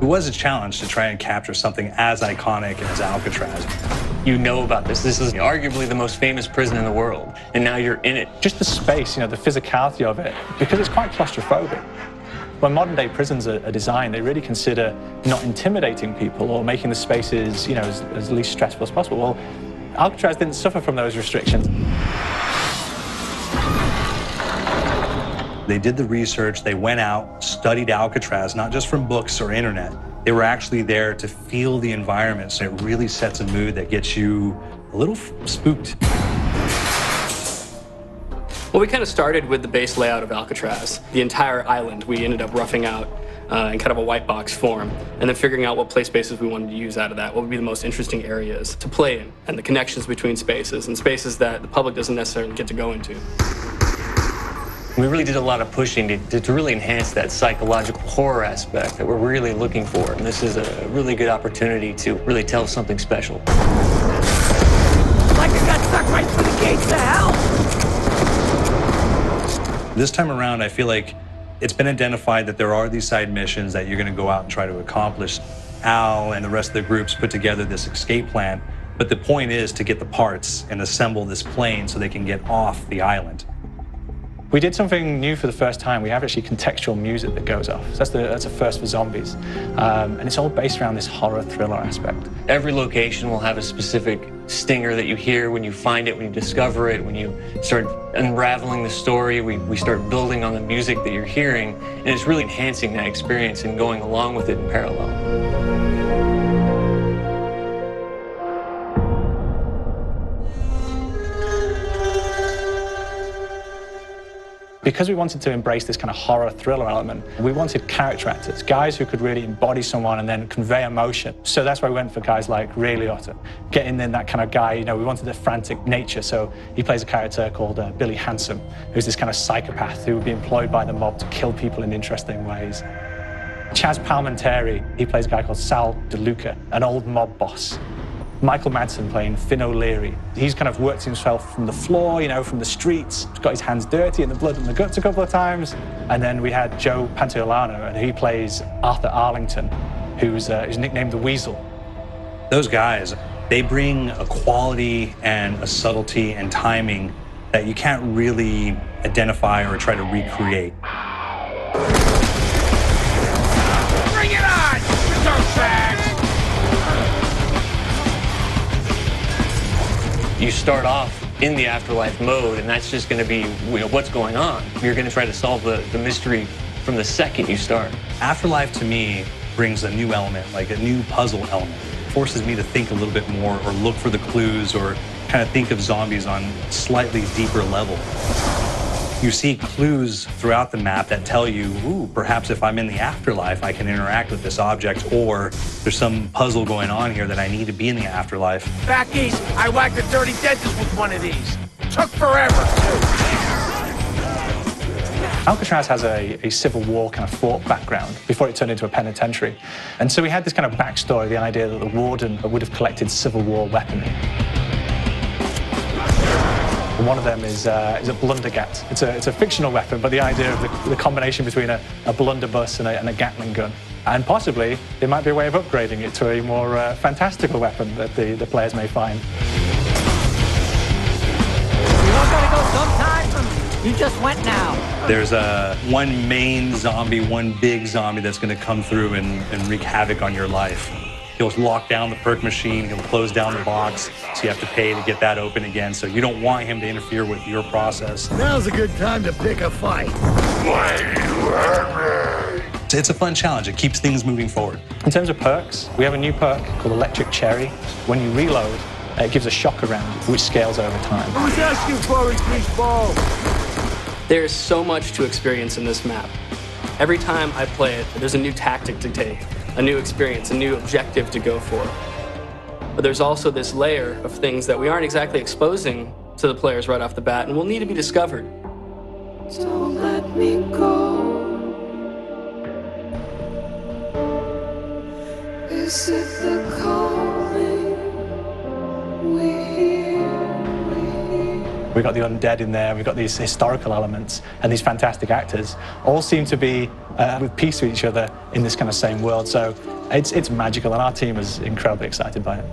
It was a challenge to try and capture something as iconic as Alcatraz. You know about this. This is arguably the most famous prison in the world, and now you're in it. Just the space, the physicality of it, because it's quite claustrophobic. When modern-day prisons are designed, they really consider not intimidating people or making the spaces, as least stressful as possible. Well, Alcatraz didn't suffer from those restrictions. They did the research, they went out, studied Alcatraz, not just from books or internet. They were actually there to feel the environment, so it really sets a mood that gets you a little spooked. Well, we kind of started with the base layout of Alcatraz. The entire island we ended up roughing out in kind of a white box form, and then figuring out what play spaces we wanted to use out of that, what would be the most interesting areas to play in, and the connections between spaces, and spaces that the public doesn't necessarily get to go into. We really did a lot of pushing to really enhance that psychological horror aspect that we're really looking for, and this is a really good opportunity to really tell something special. Like I got stuck right through the gates of hell! This time around, I feel like it's been identified that there are these side missions that you're going to go out and try to accomplish. Al and the rest of the groups put together this escape plan, but the point is to get the parts and assemble this plane so they can get off the island. We did something new for the first time. We have actually contextual music that goes off. So that's a first for zombies. And it's all based around this horror thriller aspect. Every location will have a specific stinger that you hear when you find it, when you discover it, when you start unraveling the story, we start building on the music that you're hearing, and it's really enhancing that experience and going along with it in parallel. Because we wanted to embrace this kind of horror thriller element, we wanted character actors, guys who could really embody someone and then convey emotion. So that's why we went for guys like Ray Liotta, getting in that kind of guy, we wanted a frantic nature. So he plays a character called Billy Handsome, who's this kind of psychopath who would be employed by the mob to kill people in interesting ways. Chazz Palminteri, he plays a guy called Sal DeLuca, an old mob boss. Michael Madsen playing Finn O'Leary. He's kind of worked himself from the floor, from the streets. He's got his hands dirty in the blood and the guts a couple of times. And then we had Joe Pantoliano, and he plays Arthur Arlington, who's nicknamed the Weasel. Those guys, they bring a quality and a subtlety and timing that you can't really identify or try to recreate. Bring it on, dirtbags! You start off in the afterlife mode, and that's just going to be what's going on. You're going to try to solve the mystery from the second you start. Afterlife, to me, brings a new element, like a new puzzle element. It forces me to think a little bit more or look for the clues or kind of think of zombies on a slightly deeper level. You see clues throughout the map that tell you, ooh, perhaps if I'm in the afterlife, I can interact with this object, or there's some puzzle going on here that I need to be in the afterlife. Back east, I whacked a dirty dentist with one of these. Took forever, too. Alcatraz has a Civil War kind of fort background before it turned into a penitentiary. And so we had this kind of backstory, the idea that the warden would have collected Civil War weaponry. One of them is a blundergat. It's a fictional weapon, but the idea of the combination between a blunderbuss and a Gatling gun. And possibly, there might be a way of upgrading it to a more fantastical weapon that the players may find. You all gotta go sometime. You just went now. There's one main zombie, one big zombie that's going to come through and wreak havoc on your life. He'll lock down the perk machine, he'll close down the box, so you have to pay to get that open again. So you don't want him to interfere with your process. Now's a good time to pick a fight. It's a fun challenge. It keeps things moving forward. In terms of perks, we have a new perk called Electric Cherry. When you reload, it gives a shock around, which scales over time. Who's asking for it, greaseball? There's so much to experience in this map. Every time I play it, there's a new tactic to take, a new experience, a new objective to go for. But there's also this layer of things that we aren't exactly exposing to the players right off the bat and will need to be discovered. Don't let me go. Is it the calling we hear? We've got the undead in there, we've got these historical elements, and these fantastic actors all seem to be with peace with each other in this kind of same world. So it's magical, and our team is incredibly excited by it.